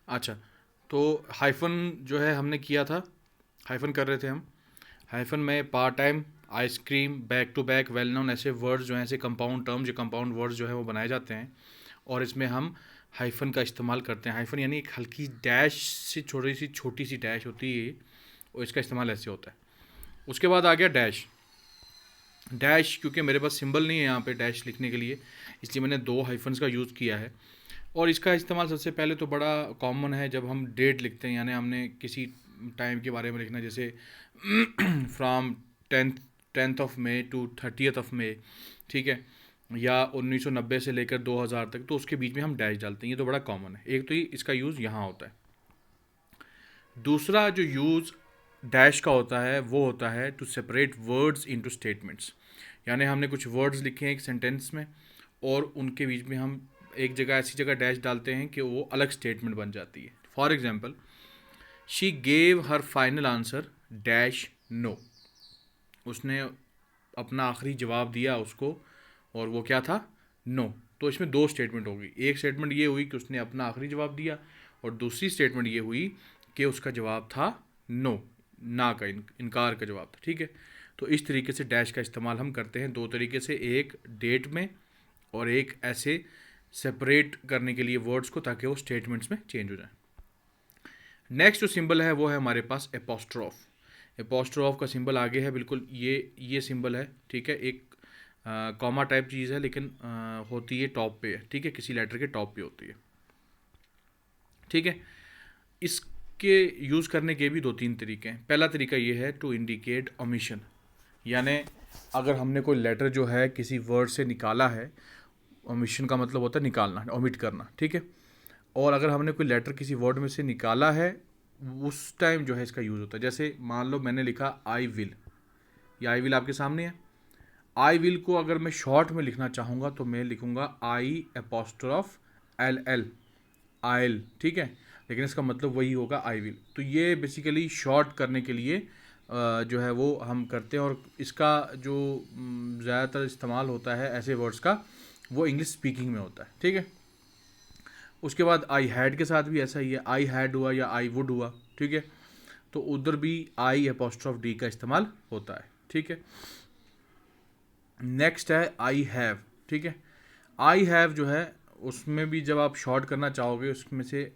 अच्छा, तो हाइफ़न जो है हमने किया था, हाइफ़न कर रहे थे हम। हाइफ़न में part time, ice cream, back to back, well known ऐसे वर्ड्स जो हैं, ऐसे कंपाउंड टर्म्स, जो कंपाउंड वर्ड्स जो है वो बनाए जाते हैं और इसमें हम हाइफ़न का इस्तेमाल करते हैं। हाइफ़न यानी एक हल्की डैश से छोटी सी डैश होती है और इसका इस्तेमाल ऐसे होता है। उसके बाद आ गया डैश। डैश क्योंकि मेरे पास सिंबल नहीं है यहाँ पे डैश लिखने के लिए, इसलिए मैंने दो हाइफन्स का यूज़ किया है। और इसका इस्तेमाल सबसे पहले तो बड़ा कॉमन है जब हम डेट लिखते हैं, यानी हमने किसी टाइम के बारे में लिखना, जैसे from tenth tenth of May to 30th of May, ठीक है, या 1990 से लेकर 2000 तक, तो उसके बीच में हम डैश डालते हैं। ये तो बड़ा कॉमन है, एक तो ये इसका यूज़ यहाँ होता है। दूसरा जो यूज़ डैश का होता है वो होता है to separate words into statements, यानी हमने कुछ वर्ड्स लिखे हैं एक सेंटेंस में और उनके बीच में हम एक जगह ऐसी जगह डैश डालते हैं कि वो अलग स्टेटमेंट बन जाती है। For example, she gave her final answer dash no. उसने अपना आखिरी जवाब दिया उसको और वो क्या था, नो। तो इसमें दो स्टेटमेंट होगी, एक स्टेटमेंट ये हुई कि उसने अपना आखिरी जवाब दिया और दूसरी स्टेटमेंट ये हुई कि उसका जवाब था नो, ना का, इनकार का जवाब था, ठीक है। तो इस तरीके से डैश का इस्तेमाल हम करते हैं दो तरीके से, एक डेट में और एक ऐसे सेपरेट करने के लिए वर्ड्स को ताकि वो स्टेटमेंट्स में चेंज हो जाए। नेक्स्ट जो सिंबल है वो है हमारे पास एपोस्ट्रोफ। एपोस्ट्रोफ का सिंबल आगे है, बिल्कुल ये सिंबल है, ठीक है। एक कॉमा टाइप चीज़ है लेकिन होती है टॉप पे, ठीक है, किसी लेटर के टॉप पे होती है, ठीक है। इसके यूज़ करने के भी दो तीन तरीके हैं। पहला तरीका ये है टू इंडिकेट ओमिशन, यानी अगर हमने कोई लेटर जो है किसी वर्ड से निकाला है, ओमिशन का मतलब होता है निकालना, ओमिट करना, ठीक है। और अगर हमने कोई लेटर किसी वर्ड में से निकाला है, उस टाइम जो है इसका यूज़ होता है। जैसे मान लो मैंने लिखा आई विल, या आई विल आपके सामने है। आई विल को अगर मैं शॉर्ट में लिखना चाहूँगा तो मैं लिखूँगा आई एपोस्ट्रोफ एल एल, आयल, ठीक है, लेकिन इसका मतलब वही होगा आई विल। तो ये बेसिकली शॉर्ट करने के लिए जो है वो हम करते हैं। और इसका जो ज़्यादातर इस्तेमाल होता है ऐसे वर्ड्स का, वो इंग्लिश स्पीकिंग में होता है, ठीक है। उसके बाद आई हैड के साथ भी ऐसा ही है, आई हैड हुआ या आई वुड हुआ, ठीक है, तो उधर भी आई एपोस्ट्रोफ डी का इस्तेमाल होता है, ठीक है। नेक्स्ट है आई हैव, ठीक है। आई हैव जो है उसमें भी जब आप शॉर्ट करना चाहोगे, उसमें से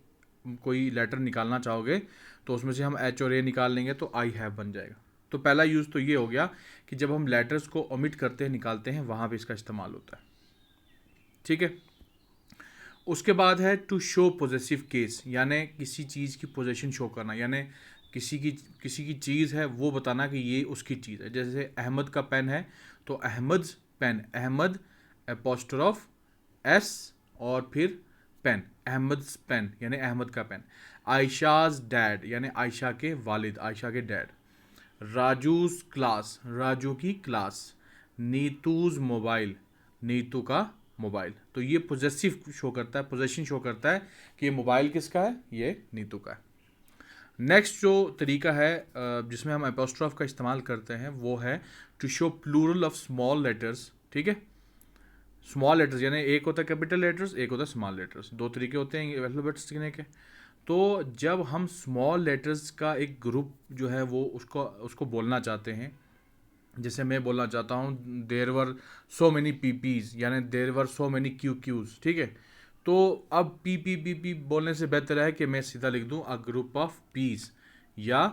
कोई लेटर निकालना चाहोगे तो उसमें से हम एच और ए निकाल लेंगे तो आई हैव बन जाएगा। तो पहला यूज़ तो ये हो गया कि जब हम लेटर्स को ओमिट करते हैं, निकालते हैं, वहाँ पे इसका इस्तेमाल होता है, ठीक है। उसके बाद है टू शो पोजेसिव केस, यानी किसी चीज़ की पोजेशन शो करना, यानी किसी की चीज़ है वो बताना कि ये उसकी चीज़ है। जैसे अहमद का पेन है तो अहमद्स पेन, अहमद एपोस्ट्रोफ एस और फिर पेन, अहमद्स पेन यानी अहमद का पेन। आयशाज डैड यानी आयशा के वालिद, आयशा के डैड। राजूज क्लास, राजू की क्लास। नीतूज मोबाइल, नीतू का मोबाइल। तो ये पोजेसिव शो करता है, पोजेशन शो करता है कि ये मोबाइल किसका है, ये नीतू का है। नेक्स्ट जो तरीका है जिसमें हम एपोस्ट्रोफ का इस्तेमाल करते हैं वो है to show plural of small letters, ठीक है। स्मॉल लेटर्स यानी एक होता है कैपिटल लेटर्स, एक होता है स्मॉल लेटर्स, दो तरीके होते हैं अल्फ़ाबेट्स लिखने के। तो जब हम स्मॉल लेटर्स का एक ग्रुप जो है वो उसको बोलना चाहते हैं, जैसे मैं बोलना चाहता हूँ देर वर सो मैनी पीपीज यानी देर वर सो मैनी क्यूज, ठीक है। तो अब पी बोलने से बेहतर है कि मैं सीधा लिख दूँ अ ग्रुप ऑफ पीस या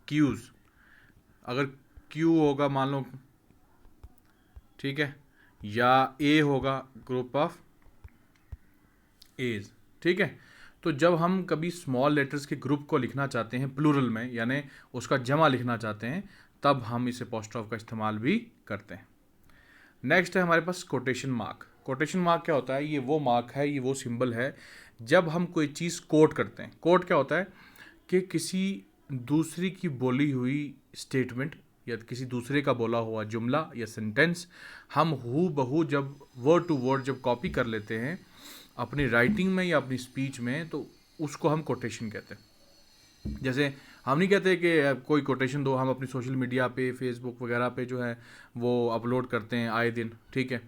क्यूज। अगर क्यू होगा मान लो, ठीक है, या ए होगा ग्रुप ऑफ एज, ठीक है। तो जब हम कभी स्मॉल लेटर्स के ग्रुप को लिखना चाहते हैं प्लूरल में, यानी उसका जमा लिखना चाहते हैं, तब हम इस एपोस्ट्रोफ का इस्तेमाल भी करते हैं। नेक्स्ट है हमारे पास कोटेशन मार्क। कोटेशन मार्क क्या होता है, ये वो मार्क है, ये वो सिंबल है जब हम कोई चीज़ कोट करते हैं। कोट क्या होता है कि किसी दूसरी की बोली हुई स्टेटमेंट या किसी दूसरे का बोला हुआ जुमला या सेंटेंस हम हू बहू जब वर्ड टू वर्ड जब कॉपी कर लेते हैं अपनी राइटिंग में या अपनी स्पीच में, तो उसको हम कोटेशन कहते हैं। जैसे हम नहीं कहते कि कोई कोटेशन दो, हम अपनी सोशल मीडिया पे फेसबुक वगैरह पे जो है वो अपलोड करते हैं आए दिन, ठीक है,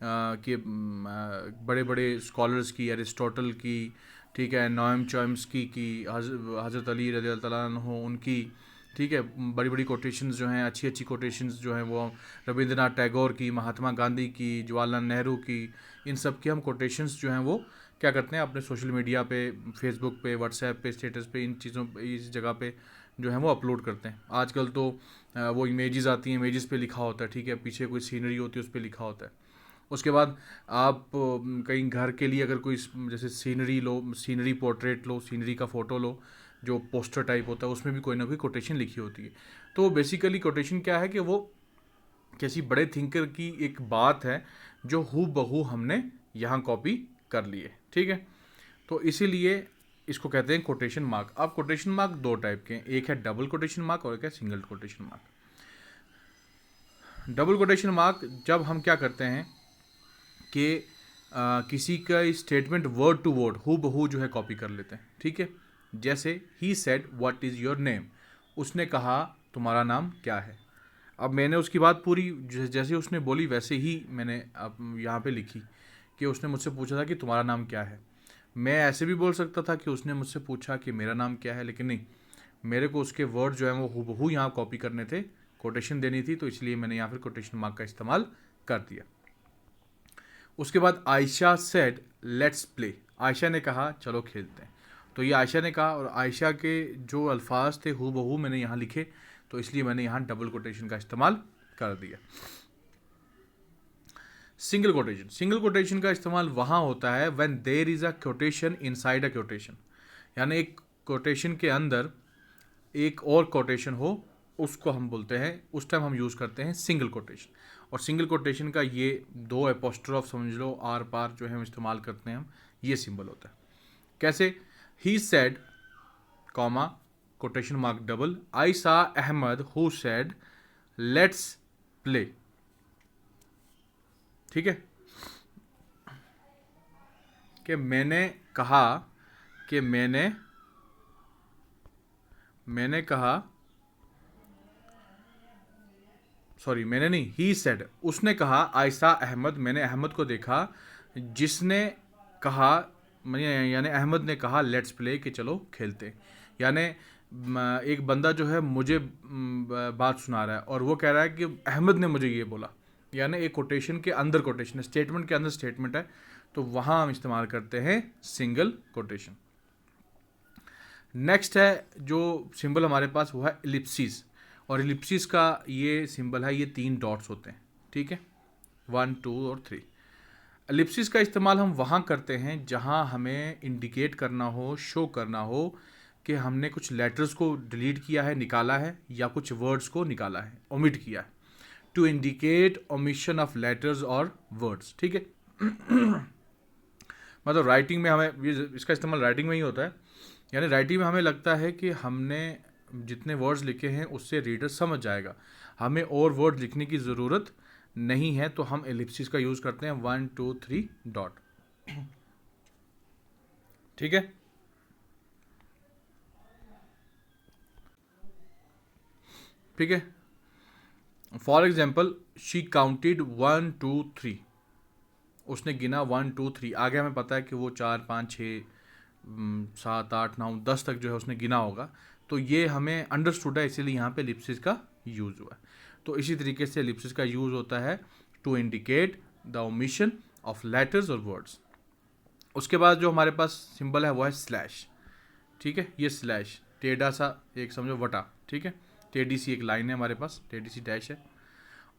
कि बड़े बड़े स्कॉलर्स की, एरिस्टोटल की, ठीक है, नोएम चॉम्स्की की, हज़रत अली रज़ी अल्लाह तआला अन्हु उनकी, ठीक है, बड़ी बड़ी कोटेशंस जो हैं, अच्छी अच्छी कोटेशंस जो हैं वो रविंद्रनाथ टैगोर की, महात्मा गांधी की, जवाहरलाल नेहरू की, इन सब की हम कोटेशंस जो हैं वो क्या करते हैं अपने सोशल मीडिया पे, फेसबुक पे, व्हाट्सएप पे, स्टेटस पे, इन चीज़ों इस जगह पे जो है वो अपलोड करते हैं। आजकल तो वो इमेजेस आती हैं, इमेजेस पे लिखा होता है, ठीक है, पीछे कोई सीनरी होती है उस पर लिखा होता है। उसके बाद आप कहीं घर के लिए अगर कोई जैसे सीनरी लो, सीनरी पोर्ट्रेट लो, सीनरी का फ़ोटो लो, जो पोस्टर टाइप होता है उसमें भी कोई ना कोई कोटेशन लिखी होती है। तो बेसिकली कोटेशन क्या है कि वो किसी बड़े थिंकर की एक बात है जो हू बहू हमने यहाँ कॉपी कर ली है, ठीक है। तो इसीलिए इसको कहते हैं कोटेशन मार्क। अब कोटेशन मार्क दो टाइप के हैं, एक है डबल कोटेशन मार्क और एक है single quotation mark. Double quotation mark जब हम क्या करते हैं कि किसी का स्टेटमेंट वर्ड टू वर्ड हू बहू जो है कॉपी कर लेते हैं, ठीक है। जैसे he said what is your name, उसने कहा तुम्हारा नाम क्या है। अब मैंने उसकी बात पूरी जैसे उसने बोली वैसे ही मैंने अब यहाँ पे लिखी कि उसने मुझसे पूछा था कि तुम्हारा नाम क्या है। मैं ऐसे भी बोल सकता था कि उसने मुझसे पूछा कि मेरा नाम क्या है, लेकिन नहीं, मेरे को उसके वर्ड जो है वो हूबहू यहाँ कॉपी करने थे, कोटेशन देनी थी, तो इसलिए मैंने यहाँ फिर कोटेशन मार्क का इस्तेमाल कर दिया। उसके बाद Ayesha said let's play, Ayesha ने कहा चलो खेलते हैं। तो ये आयशा ने कहा और आयशा के जो अल्फाज थे हूबहू मैंने यहाँ लिखे, तो इसलिए मैंने यहाँ डबल कोटेशन का इस्तेमाल कर दिया। सिंगल कोटेशन, सिंगल कोटेशन का इस्तेमाल वहाँ होता है when there is a quotation inside a quotation, यानी एक कोटेशन के अंदर एक और कोटेशन हो, उसको हम बोलते हैं, उस टाइम हम यूज़ करते हैं सिंगल कोटेशन। और सिंगल कोटेशन का ये दो एपोस्ट्रोफ समझ लो आर पार जो है हम इस्तेमाल करते हैं, हम ये सिंबल होता है। कैसे, he said comma quotation mark double I saw Ahmad who said let's play, ठीक है, कि मैंने कहा कि मैंने कहा सॉरी मैंने नहीं, ही सेड उसने कहा, आयशा अहमद मैंने अहमद को देखा, जिसने कहा यानी अहमद ने कहा लेट्स प्ले कि चलो खेलते। यानी एक बंदा जो है मुझे बात सुना रहा है और वो कह रहा है कि अहमद ने मुझे ये बोला, यानी एक कोटेशन के अंदर कोटेशन है, स्टेटमेंट के अंदर स्टेटमेंट है, तो वहाँ हम इस्तेमाल करते हैं सिंगल कोटेशन। नेक्स्ट है जो सिंबल हमारे पास वो है इलिप्सिस, और इलिप्सिस का ये सिंबल है, ये 3 डॉट्स होते हैं, ठीक है, 1 2 और 3। एलिप्सिस का इस्तेमाल हम वहाँ करते हैं जहाँ हमें इंडिकेट करना हो, शो करना हो कि हमने कुछ लेटर्स को डिलीट किया है, निकाला है, या कुछ वर्ड्स को निकाला है, ओमिट किया है, to indicate omission of letters और वर्ड्स, ठीक है। मतलब राइटिंग में हमें इसका इस्तेमाल राइटिंग में ही होता है, यानी राइटिंग में हमें लगता है कि हमने जितने वर्ड्स लिखे हैं उससे रीडर समझ जाएगा, हमें और वर्ड लिखने की ज़रूरत नहीं है, तो हम एलिप्सिस का यूज़ करते हैं 1 2 3 डॉट, ठीक है। ठीक है, फॉर एग्जाम्पल शी काउंटेड 1 2 3, उसने गिना 1 2 3, आगे हमें पता है कि वो 4 5 6 7 8 9 10 तक जो है उसने गिना होगा, तो ये हमें अंडरस्टूड है, इसीलिए यहाँ पे एलिप्सिस का यूज़ हुआ है। तो इसी तरीके से एलिप्सिस का यूज़ होता है to indicate the omission of letters और वर्ड्स। उसके बाद जो हमारे पास सिंबल है वो है स्लैश, ठीक है, ये स्लैश टेढ़ा सा एक समझो वटा, ठीक है, टेढ़ी सी एक लाइन है हमारे पास, टेढ़ी सी डैश है,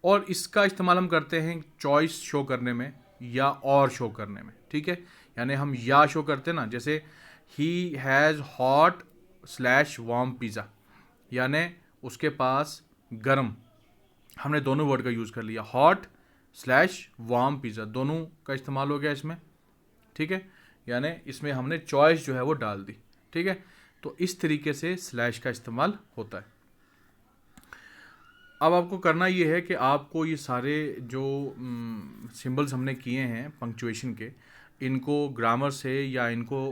और इसका इस्तेमाल हम करते हैं चॉइस शो करने में या और शो करने में, ठीक है। यानी हम या शो करते हैं ना, जैसे he has hot slash warm pizza, यानी उसके पास गर्म, हमने दोनों वर्ड का यूज़ कर लिया, हॉट स्लैश वार्म पिज़्ज़ा, दोनों का इस्तेमाल हो गया इसमें, ठीक है, यानी इसमें हमने चॉइस जो है वो डाल दी, ठीक है। तो इस तरीके से स्लैश का इस्तेमाल होता है। अब आपको करना ये है कि आपको ये सारे जो सिंबल्स हमने किए हैं पंक्चुएशन के, इनको ग्रामर से या इनको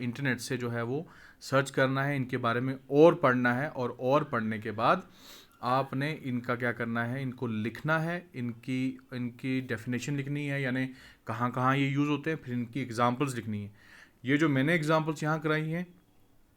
इंटरनेट से जो है वो सर्च करना है, इनके बारे में और पढ़ना है, और पढ़ने के बाद आपने इनका क्या करना है, इनको लिखना है, इनकी इनकी डेफिनेशन लिखनी है, यानी कहाँ कहाँ ये यूज़ होते हैं, फिर इनकी एग्जांपल्स लिखनी है। ये जो मैंने एग्जांपल्स यहाँ कराई हैं,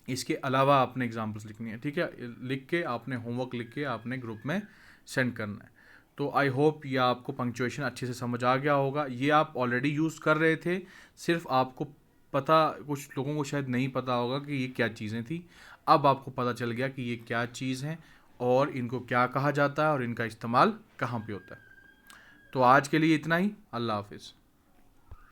इसके अलावा आपने एग्जांपल्स लिखनी है, ठीक है। लिख के आपने होमवर्क लिख के आपने ग्रुप में सेंड करना है। तो आई होप ये आपको पंक्चुएशन अच्छे से समझ आ गया होगा। ये आप ऑलरेडी यूज़ कर रहे थे, सिर्फ आपको पता, कुछ लोगों को शायद नहीं पता होगा कि ये क्या चीज़ें थी। अब आपको पता चल गया कि ये क्या चीज़ हैं और इनको क्या कहा जाता है और इनका इस्तेमाल कहाँ पे होता है। तो आज के लिए इतना ही। अल्लाह हाफिज़।